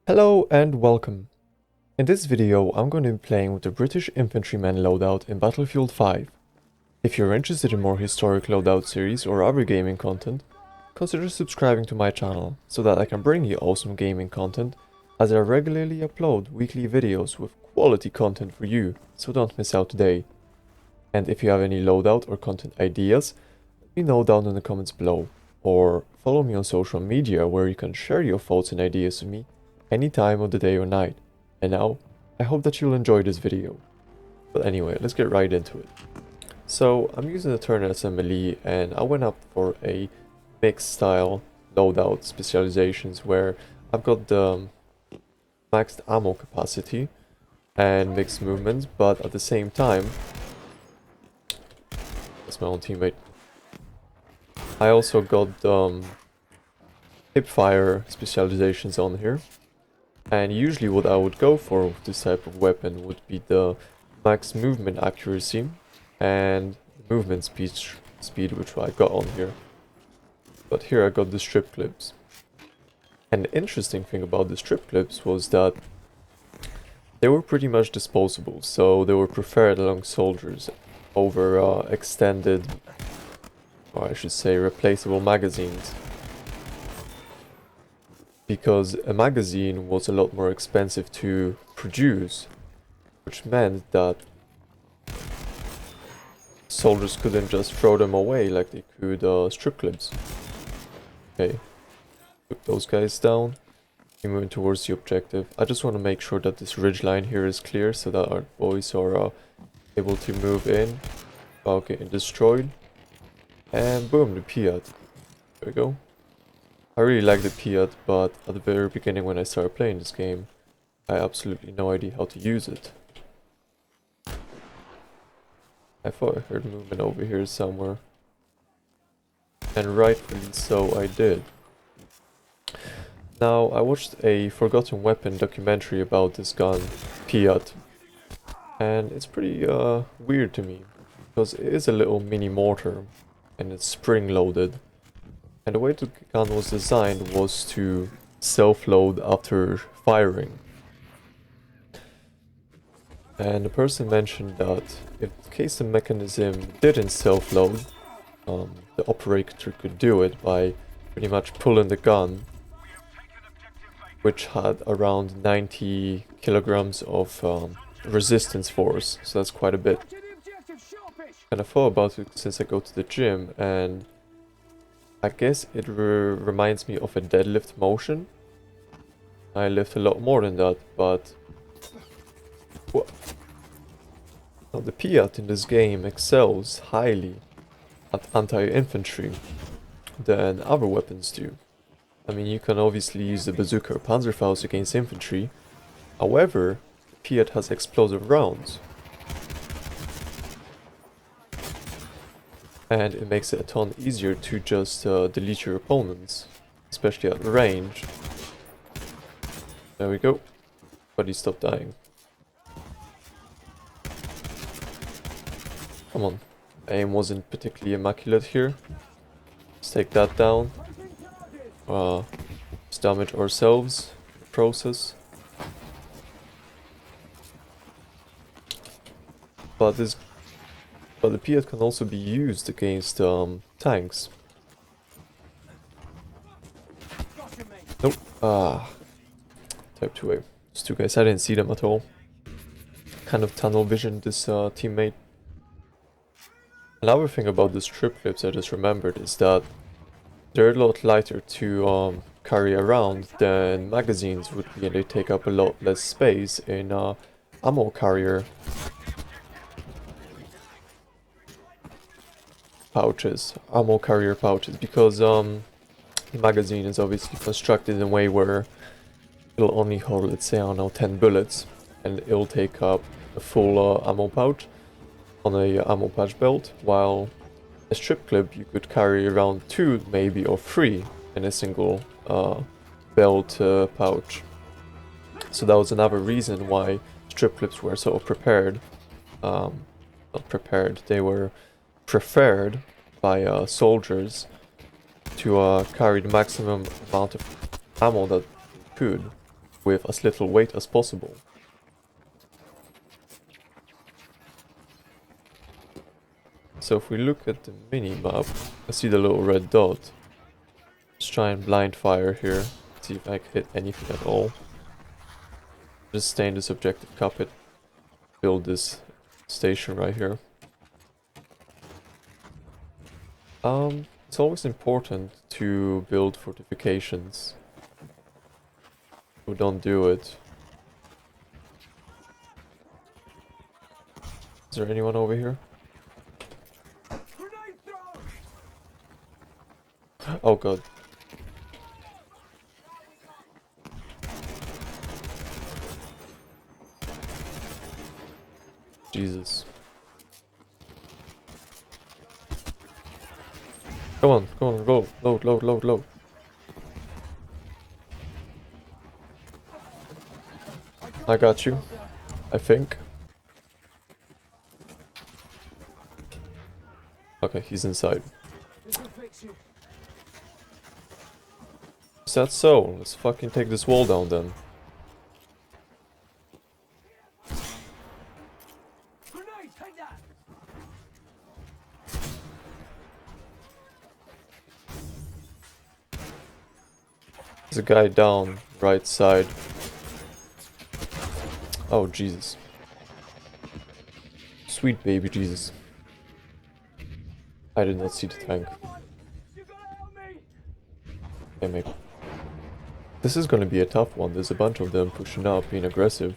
Hello and welcome. In this video I'm going to be playing with the British Infantryman loadout in Battlefield 5. If you're interested in more historic loadout series or other gaming content, consider subscribing to my channel so that I can bring you awesome gaming content, as I regularly upload weekly videos with quality content for you, so don't miss out today. And if you have any loadout or content ideas, let me know down in the comments below, or follow me on social media where you can share your thoughts and ideas with me any time of the day or night. And now, I hope that you'll enjoy this video. But anyway, let's get right into it. So, I'm using the Turner SMLE and I went up for a mixed style loadout specializations where I've got the maxed ammo capacity and mixed movements, but at the same time, that's my own teammate. I also got hipfire specializations on here. And usually what I would go for with this type of weapon would be the max movement accuracy and movement speed which I got on here. But here I got the strip clips. And the interesting thing about the strip clips was that they were pretty much disposable, so they were preferred among soldiers over extended, or I should say replaceable magazines. Because a magazine was a lot more expensive to produce, which meant that soldiers couldn't just throw them away like they could strip clips. Okay, put those guys down. We're moving towards the objective. I just want to make sure that this ridge line here is clear so that our boys are able to move in without getting destroyed. And boom, the Piat. There we go. I really like the Piat, but at the very beginning when I started playing this game, I had absolutely no idea how to use it. I thought I heard movement over here somewhere. And rightfully so I did. Now, I watched a Forgotten Weapon documentary about this gun, Piat. And it's pretty weird to me, because it is a little mini mortar, and it's spring-loaded. And the way the gun was designed was to self-load after firing. And the person mentioned that if in case the mechanism didn't self-load, the operator could do it by pretty much pulling the gun, which had around 90 kilograms of resistance force, so that's quite a bit. And I thought about it since I go to the gym, and I guess it reminds me of a deadlift motion. I lift a lot more than that, but now the Piat in this game excels highly at anti-infantry than other weapons do. I mean, you can obviously use the bazooka or Panzerfaust against infantry. However, the Piat has explosive rounds. And it makes it a ton easier to just delete your opponents, especially at range. There we go. But he stopped dying. Come on. Aim wasn't particularly immaculate here. Let's take that down. Let's damage ourselves in the process. But the Piat can also be used against tanks. Nope. Type 2A. Those two guys, I didn't see them at all. Kind of tunnel vision this teammate. Another thing about the strip clips I just remembered is that they're a lot lighter to carry around than magazines would be, and they take up a lot less space in ammo carrier pouches, ammo carrier pouches, because the magazine is obviously constructed in a way where it'll only hold, let's say, I don't know, 10 bullets, and it'll take up a full ammo pouch on a ammo pouch belt, while a strip clip you could carry around 2 maybe or 3 in a single belt pouch. So that was another reason why strip clips were sort of prepared, not prepared, they were preferred by soldiers to carry the maximum amount of ammo that they could with as little weight as possible. So if we look at the mini-map, I see the little red dot. Let's try and blind fire here, see if I can hit anything at all. Just stay in this objective cockpit, build this station right here. It's always important to build fortifications. Who don't do it. Is there anyone over here? Oh god. Jesus. Come on, go. Load. I got you, I think. Okay, he's inside. Is that so? Let's fucking take this wall down then. There's a guy down, right side. Oh, Jesus. Sweet baby Jesus. I did not see the tank. Okay, maybe. This is gonna be a tough one. There's a bunch of them pushing up, being aggressive.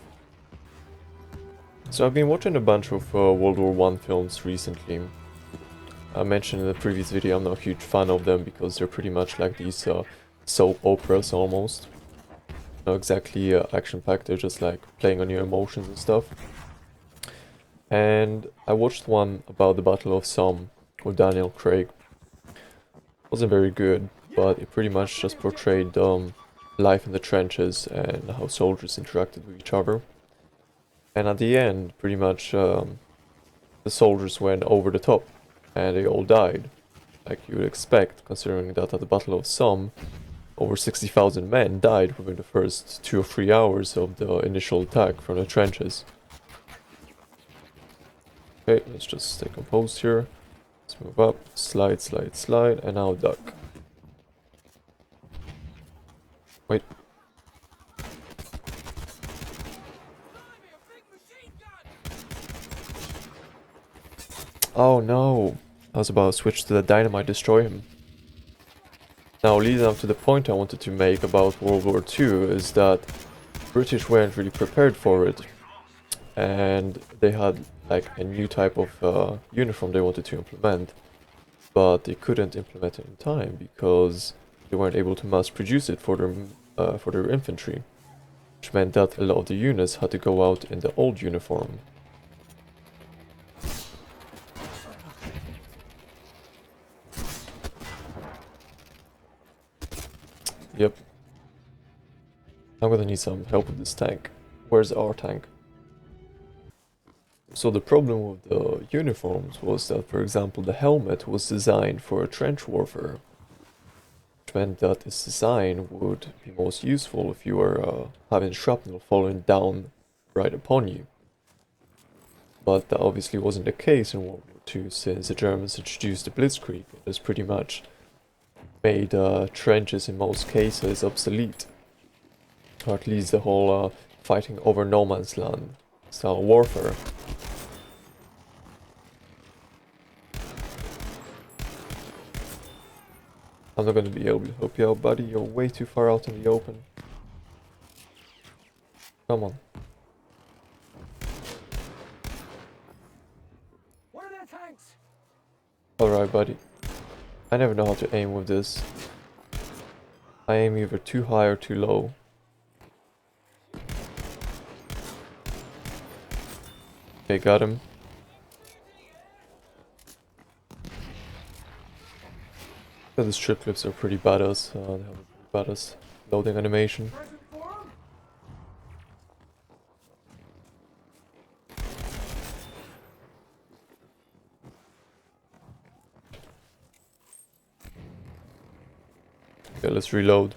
So I've been watching a bunch of World War I films recently. I mentioned in the previous video I'm not a huge fan of them because they're pretty much like these soap operas almost. Not exactly action-packed, they're just like playing on your emotions and stuff. And I watched one about the Battle of Somme with Daniel Craig. Wasn't very good, but it pretty much just portrayed life in the trenches and how soldiers interacted with each other. And at the end, pretty much the soldiers went over the top and they all died, like you would expect, considering that at the Battle of Somme, over 60,000 men died within the first 2 or 3 hours of the initial attack from the trenches. Okay, let's just stay composed here. Let's move up, slide, and now duck. Wait. Oh no! I was about to switch to the dynamite, destroy him. Now, leading up to the point I wanted to make about World War II is that British weren't really prepared for it. And they had like a new type of uniform they wanted to implement. But they couldn't implement it in time because they weren't able to mass produce it for their infantry. Which meant that a lot of the units had to go out in the old uniform. Yep. I'm gonna need some help with this tank. Where's our tank? So the problem with the uniforms was that, for example, the helmet was designed for a trench warfare. Which meant that its design would be most useful if you were having shrapnel falling down right upon you. But that obviously wasn't the case in World War II, since the Germans introduced the Blitzkrieg. It was pretty much made trenches in most cases obsolete. Or at least the whole fighting over no man's land style warfare. I'm not going to be able to help you out, buddy. You're way too far out in the open. Come on. What are their tanks? Alright, buddy. I never know how to aim with this. I aim either too high or too low. Okay, got him. The strip clips are pretty badass. They have a pretty badass loading animation. Okay, let's reload.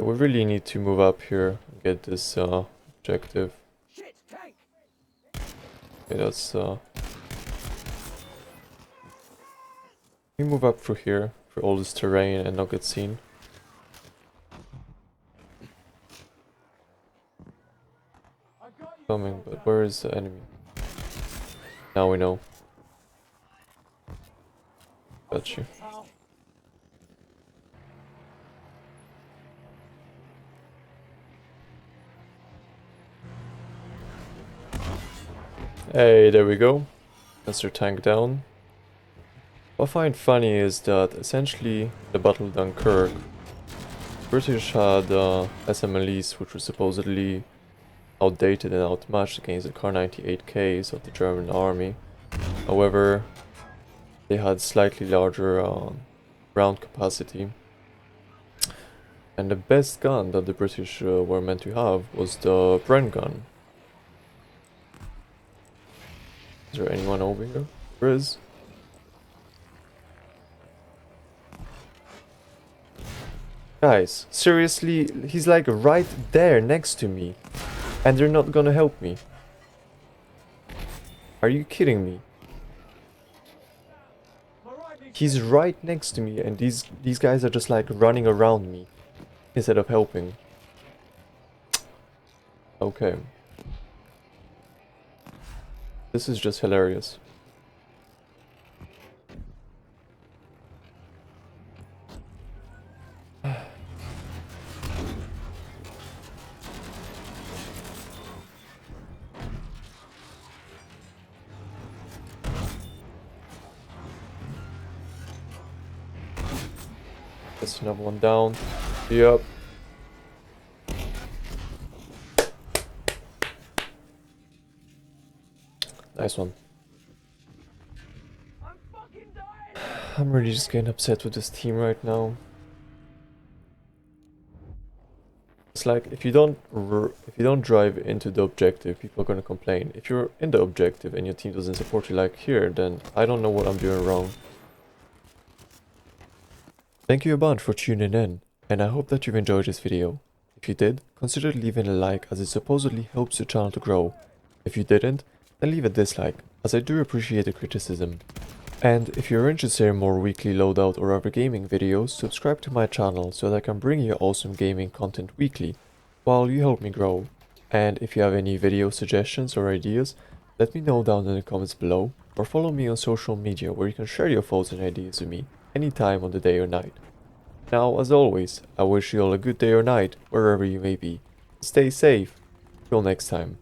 we really need to move up here and get this objective. Okay, that's we move up through here for all this terrain and not get seen. Coming, but where is the enemy? Now we know. Got you. Hey, there we go. That's their tank down. What I find funny is that essentially the Battle of Dunkirk, British had SMLEs which were supposedly outdated and outmatched against the Kar 98Ks of the German army. However, they had slightly larger round capacity. And the best gun that the British were meant to have was the Bren gun. Is there anyone over here? There is. Guys, seriously, he's like right there next to me. And they're not gonna help me. Are you kidding me? He's right next to me and these guys are just like running around me instead of helping. Okay. This is just hilarious. That's another one down. Yep. Nice one. I'm really just getting upset with this team right now. It's like if you don't drive into the objective, people are gonna complain. If you're in the objective and your team doesn't support you like here, then I don't know what I'm doing wrong. Thank you a bunch for tuning in, and I hope that you've enjoyed this video. If you did, consider leaving a like as it supposedly helps the channel to grow. If you didn't, then leave a dislike, as I do appreciate the criticism. And if you're interested in more weekly loadout or other gaming videos, subscribe to my channel so that I can bring you awesome gaming content weekly, while you help me grow. And if you have any video suggestions or ideas, let me know down in the comments below, or follow me on social media where you can share your thoughts and ideas with me, any time on the day or night. Now, as always, I wish you all a good day or night, wherever you may be. Stay safe. Till next time.